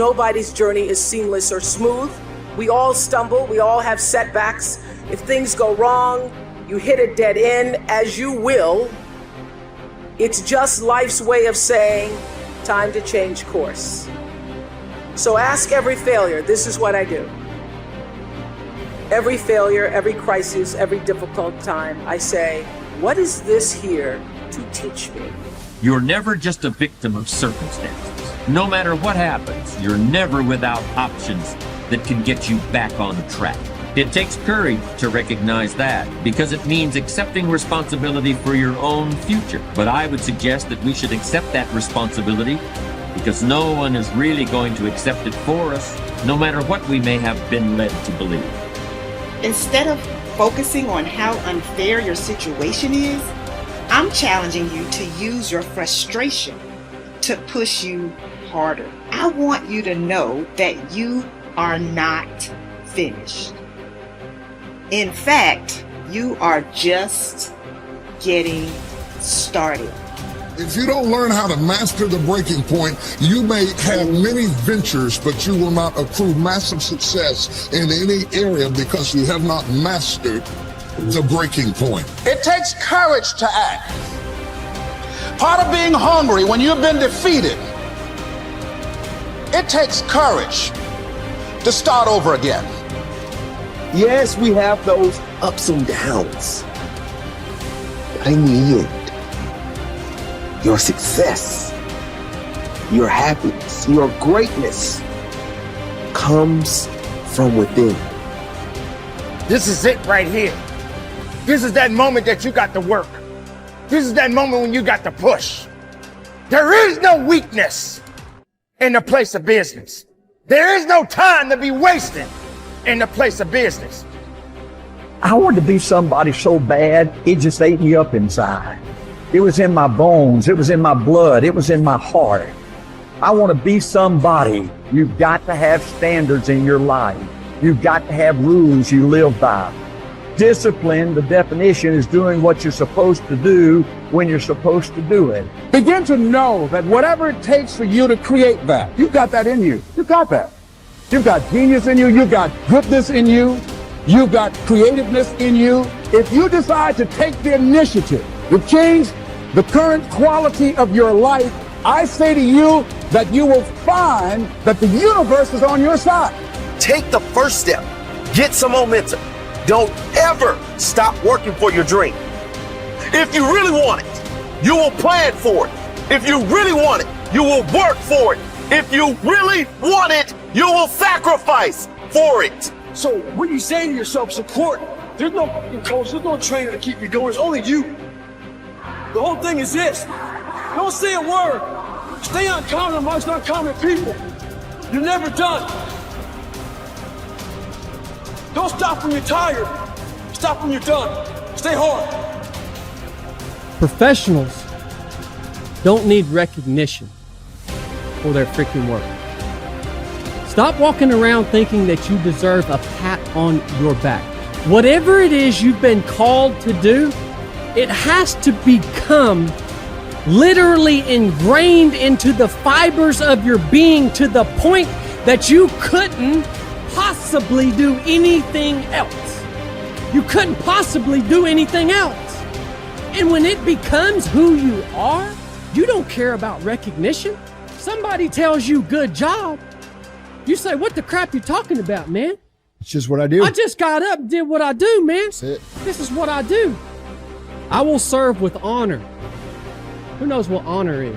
nobody's journey is seamless or smooth. We all stumble, we all have setbacks. If things go wrong, you hit a dead end, as you will. It's just life's way of saying, time to change course. So ask every failure, this is what I do. Every failure, every crisis, every difficult time, I say, what is this here to teach me? You're never just a victim of circumstances. No matter what happens, you're never without options that can get you back on track. It takes courage to recognize that, because it means accepting responsibility for your own future. But I would suggest that we should accept that responsibility, because no one is really going to accept it for us, no matter what we may have been led to believe. Instead of focusing on how unfair your situation is, I'm challenging you to use your frustration to push you harder. I want you to know that you are not finished. In fact, you are just getting started. If you don't learn how to master the breaking point, you may have many ventures, but you will not accrue massive success in any area because you have not mastered the breaking point. It takes courage to act. Part of being hungry when you've been defeated, it takes courage to start over again. Yes, we have those ups and downs, but in the end, your success, your happiness, your greatness comes from within. This is it right here. This is that moment that you got to work. This is that moment when you got to push. There is no weakness in the place of business. There is no time to be wasted in the place of business. I wanted to be somebody so bad, it just ate me up inside. It was in my bones, it was in my blood, it was in my heart. I want to be somebody. You've got to have standards in your life. You've got to have rules you live by. Discipline, the definition, is doing what you're supposed to do when you're supposed to do it. Begin to know that whatever it takes for you to create that, you've got that in you. You've got that. You've got genius in you. You've got goodness in you. You've got creativeness in you. If you decide to take the initiative to change the current quality of your life, I say to you that you will find that the universe is on your side. Take the first step. Get some momentum. Don't ever stop working for your dream. If you really want it, you will plan for it. If you really want it, you will work for it. If you really want it, you will sacrifice for it. So when you say to yourself, support, there's no coach, there's no trainer to keep you going. It's only you. The whole thing is this. Don't say a word. Stay uncommon amongst uncommon people. You're never done. Don't stop when you're tired. Stop when you're done. Stay hard. Professionals don't need recognition for their freaking work. Stop walking around thinking that you deserve a pat on your back. Whatever it is you've been called to do, it has to become literally ingrained into the fibers of your being to the point that you couldn't possibly do anything else. You couldn't possibly do anything else. And when it becomes who you are, you don't care about recognition. Somebody tells you good job, you say, what the crap you talking about, man? It's just what I do. I just got up and did what I do, man. That's it. This is what I do. I will serve with honor. Who knows what honor is?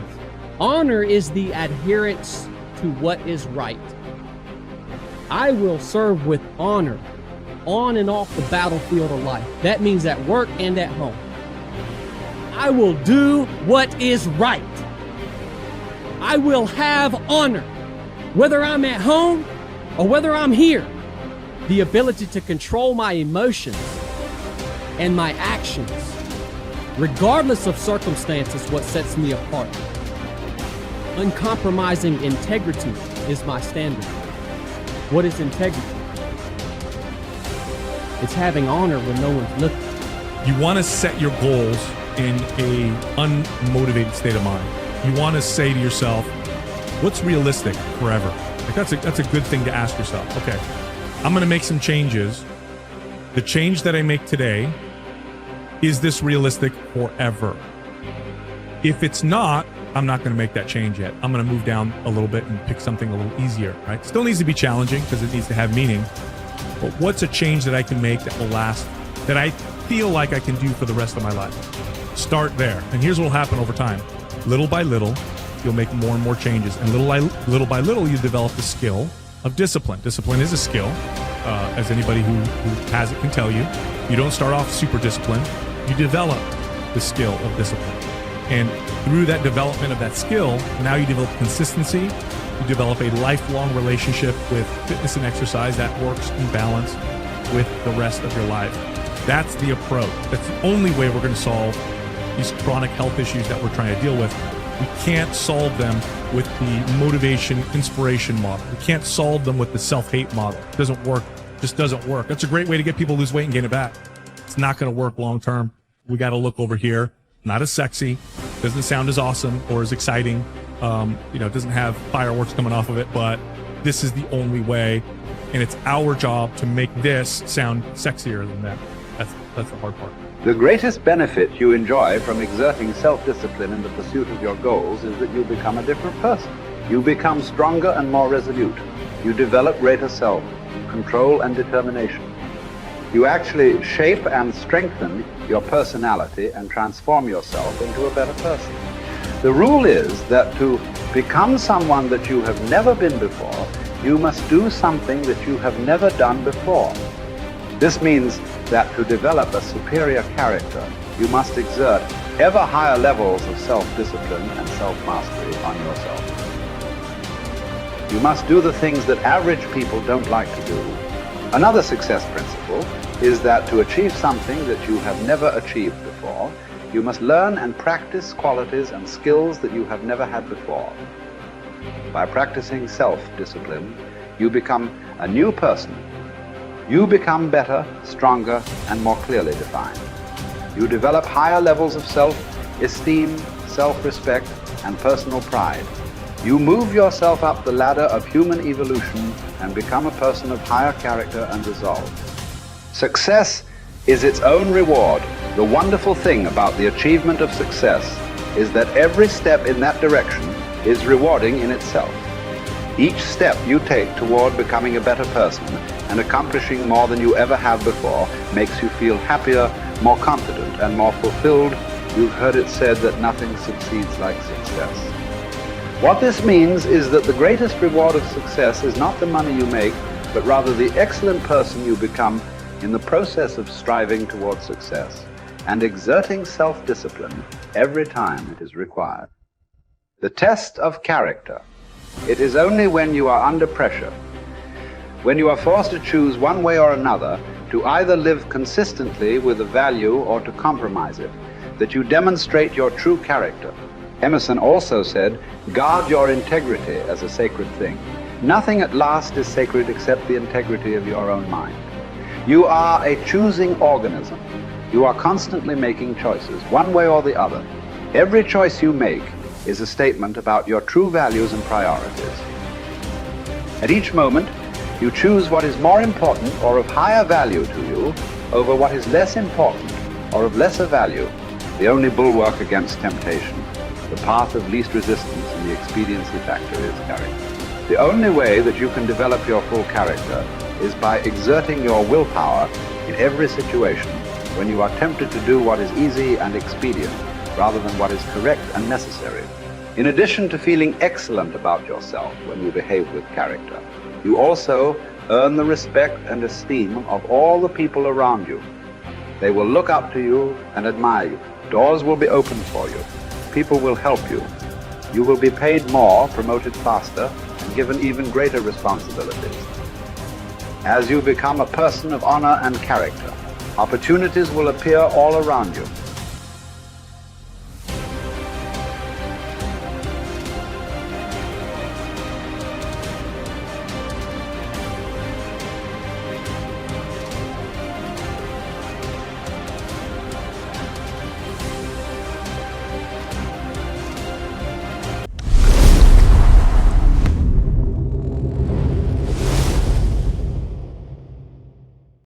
Honor is the adherence to what is right. I will serve with honor on and off the battlefield of life. That means at work and at home. I will do what is right. I will have honor, whether I'm at home or whether I'm here. The ability to control my emotions and my actions, regardless of circumstances, what sets me apart. Uncompromising integrity is my standard. What is integrity? It's having honor when no one's looking. You want to set your goals in a unmotivated state of mind. You want to say to yourself, what's realistic forever? Like that's a good thing to ask yourself. Okay, I'm going to make some changes. The change that I make today, is this realistic forever? If it's not, I'm not going to make that change yet. I'm going to move down a little bit and pick something a little easier, right? Still needs to be challenging because it needs to have meaning. But what's a change that I can make that will last, that I feel like I can do for the rest of my life? Start there. And here's what will happen over time. Little by little, you'll make more and more changes. And little by little, you develop the skill of discipline. Discipline is a skill, as anybody who has it can tell you. You don't start off super disciplined. You develop the skill of discipline. And through that development of that skill, now you develop consistency. You develop a lifelong relationship with fitness and exercise that works in balance with the rest of your life. That's the approach. That's the only way we're going to solve these chronic health issues that we're trying to deal with. We can't solve them with the motivation, inspiration model. We can't solve them with the self-hate model. It doesn't work. It just doesn't work. That's a great way to get people to lose weight and gain it back. It's not going to work long term. We got to look over here. Not as sexy, doesn't sound as awesome or as exciting. It doesn't have fireworks coming off of it, but this is the only way. And it's our job to make this sound sexier than that. That's the hard part. The greatest benefit you enjoy from exerting self-discipline in the pursuit of your goals is that you become a different person. You become stronger and more resolute. You develop greater self-control and determination. You actually shape and strengthen your personality and transform yourself into a better person. The rule is that to become someone that you have never been before, you must do something that you have never done before. This means that to develop a superior character, you must exert ever higher levels of self-discipline and self-mastery on yourself. You must do the things that average people don't like to do. Another success principle is that to achieve something that you have never achieved before, you must learn and practice qualities and skills that you have never had before. By practicing self-discipline, you become a new person. You become better, stronger, and more clearly defined. You develop higher levels of self-esteem, self-respect, and personal pride. You move yourself up the ladder of human evolution and become a person of higher character and resolve. Success is its own reward. The wonderful thing about the achievement of success is that every step in that direction is rewarding in itself. Each step you take toward becoming a better person and accomplishing more than you ever have before makes you feel happier, more confident, and more fulfilled. You've heard it said that nothing succeeds like success. What this means is that the greatest reward of success is not the money you make, but rather the excellent person you become in the process of striving toward success and exerting self-discipline every time it is required. The test of character. It is only when you are under pressure, when you are forced to choose one way or another, to either live consistently with a value or to compromise it, that you demonstrate your true character. Emerson also said, guard your integrity as a sacred thing. Nothing at last is sacred except the integrity of your own mind. You are a choosing organism. You are constantly making choices, one way or the other. Every choice you make is a statement about your true values and priorities. At each moment, you choose what is more important or of higher value to you over what is less important or of lesser value. The only bulwark against temptation, the path of least resistance in the expediency factor is character. The only way that you can develop your full character is by exerting your willpower in every situation when you are tempted to do what is easy and expedient rather than what is correct and necessary. In addition to feeling excellent about yourself when you behave with character, you also earn the respect and esteem of all the people around you. They will look up to you and admire you. Doors will be opened for you. People will help you. You will be paid more, promoted faster, and given even greater responsibilities. As you become a person of honor and character, opportunities will appear all around you.